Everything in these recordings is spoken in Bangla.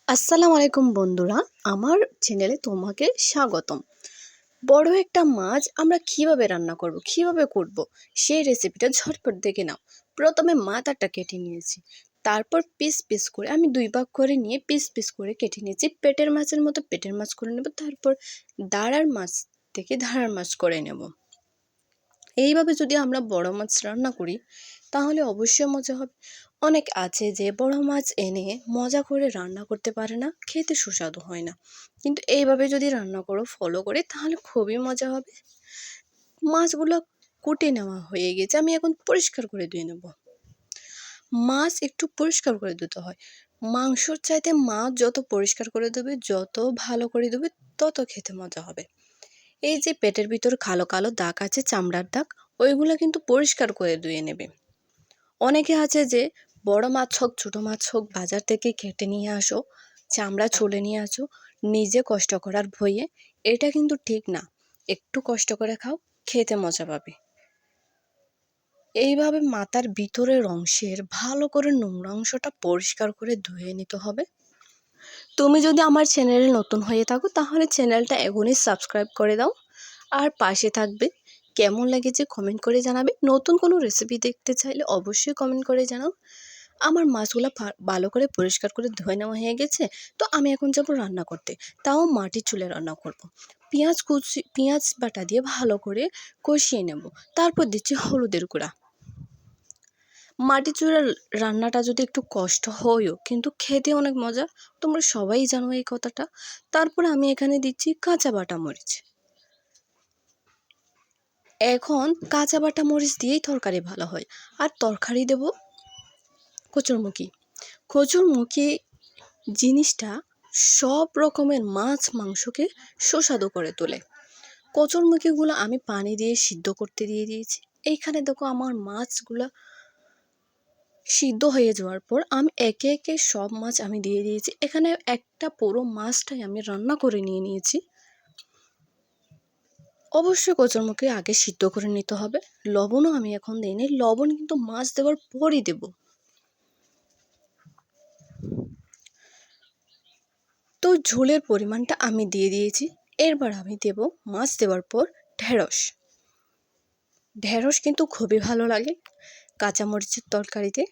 আসসালামু আলাইকুম বন্ধুরা, আমার চ্যানেলে তোমাকে স্বাগতম। বড় একটা মাছ আমরা কিভাবে রান্না করব, কিভাবে করব সেই রেসিপিটা ঝটপট দেখে নাও। প্রথমে মাথাটা কেটে নিয়েছি, তারপর পিস পিস করে আমি দুই ভাগ করে নিয়ে পিস পিস করে কেটে নিয়েছি। পেটের মাছের মতো পেটের মাছ করে নেব, তারপর দাঁড়ার মাছ থেকে দাঁড়ার মাছ করে নেব। এইভাবে যদি আমরা বড় মাছ রান্না করি তাহলে অবশ্যই মজা হবে। অনেক আছে যে বড় মাছ এনে মজা করে রান্না করতে পারে না, খেতে সুস্বাদু হয় না, কিন্তু এইভাবে যদি রান্না করো ফলো করে তাহলে খুবই মজা হবে। মাছগুলো কুটে নেওয়া হয়ে গেছে, আমি এখন পরিষ্কার করে ধুয়ে নেব। মাছ একটু পরিষ্কার করে ধুতে হয়। মাংসর চাইতে মাছ যত পরিষ্কার করে দেবে, যত ভালো করে দেবে, তত খেতে মজা হবে। এই যে পেটের ভিতর কালো কালো দাগ আছে, চামড়ার দাগ, ওইগুলো কিন্তু পরিষ্কার করে ধুয়ে নেবে। অনেকে আছে যে বড় মাছ হোক ছোট মাছ হোক বাজার থেকে কেটে নিয়ে আসো, চামড়া ছুলে নিয়ে আসো নিজে কষ্ট করার ভয়ে। এটা কিন্তু ঠিক না, একটু কষ্ট করে খাও, খেতে মজা পাবে। এইভাবে মাথার ভিতরের অংশের ভালো করে নোংরা অংশটা পরিষ্কার করে ধুয়ে নিতে হবে। তুমি যদি আমার চ্যানেলে নতুন হয়ে থাকো তাহলে চ্যানেলটা এখনই সাবস্ক্রাইব করে দাও, আর পাশে থাকবে। কেমন লেগেছে কমেন্ট করে জানাবে। নতুন কোনো রেসিপি দেখতে চাইলে অবশ্যই কমেন্ট করে জানাও। আমার মাছগুলো ভালো করে পরিষ্কার করে ধুয়ে নেওয়া হয়ে গেছে, তো আমি এখন যাব রান্না করতে। তাও মাটির চুলে রান্না করব। পেঁয়াজ বাটা দিয়ে ভালো করে কষিয়ে নেব, তারপর দিচ্ছি হলুদের গুঁড়া। মাটির চুলার রান্নাটা যদি একটু কষ্ট হয়ও কিন্তু খেতে অনেক মজা, তোমরা সবাই জানো এই কথাটা। তারপর আমি এখানে দিচ্ছি কাঁচা বাটা মরিচ। এখন কাঁচা বাটা মরিচ দিয়েই তরকারি ভালো হয়। আর তরকারি দেব কচুরমুখী। কচুরমুখী জিনিসটা সব রকমের মাছ মাংসকে সুস্বাদু করে তোলে। কচুরমুখীগুলো আমি পানি দিয়ে সিদ্ধ করতে দিয়ে দিয়েছি। এইখানে দেখো আমার মাছগুলো সিদ্ধ হয়ে যাওয়ার পর আমি একে একে সব মাছ আমি দিয়ে দিয়েছি। এখানে একটা পুরো মাছটাই আমি রান্না করে নিয়ে নিয়েছি। অবশ্যই কচুরমুখী আগে সিদ্ধ করে নিতে হবে। লবণও আমি এখন দিইনি, লবণ কিন্তু মাছ দেওয়ার পরই দেব। তো ঝোলের পরিমাণটা আমি দিয়ে দিয়েছি। এরপর আমি দেব মাছ দেওয়ার পর ঢেঁড়স। ঢেঁড়স কিন্তু খুবই ভালো লাগে কাঁচামরিচের তরকারিতে।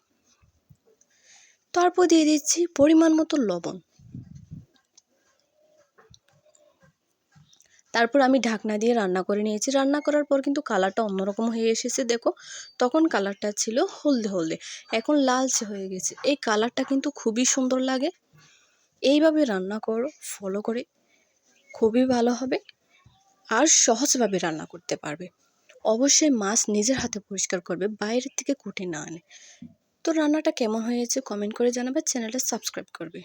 তারপর দিয়ে দিচ্ছি পরিমাণ মতো লবণ। তারপর আমি ঢাকনা দিয়ে রান্না করে নিয়েছি। রান্না করার পর কিন্তু কালারটা অন্যরকম হয়ে এসেছে, দেখো। তখন কালারটা ছিল হলদে হলদে, এখন লালচে হয়ে গেছে। এই কালারটা কিন্তু খুবই সুন্দর লাগে। এইভাবে রান্না করো ফলো করে, খুবই ভালো হবে আর সহজভাবে রান্না করতে পারবে। অবশ্যই মাছ নিজের হাতে পরিষ্কার করবে, বাইরের থেকে কুটে না আনে। তো রান্নাটা কেমন হয়েছে কমেন্ট করে জানাবে, চ্যানেলটা সাবস্ক্রাইব করবে।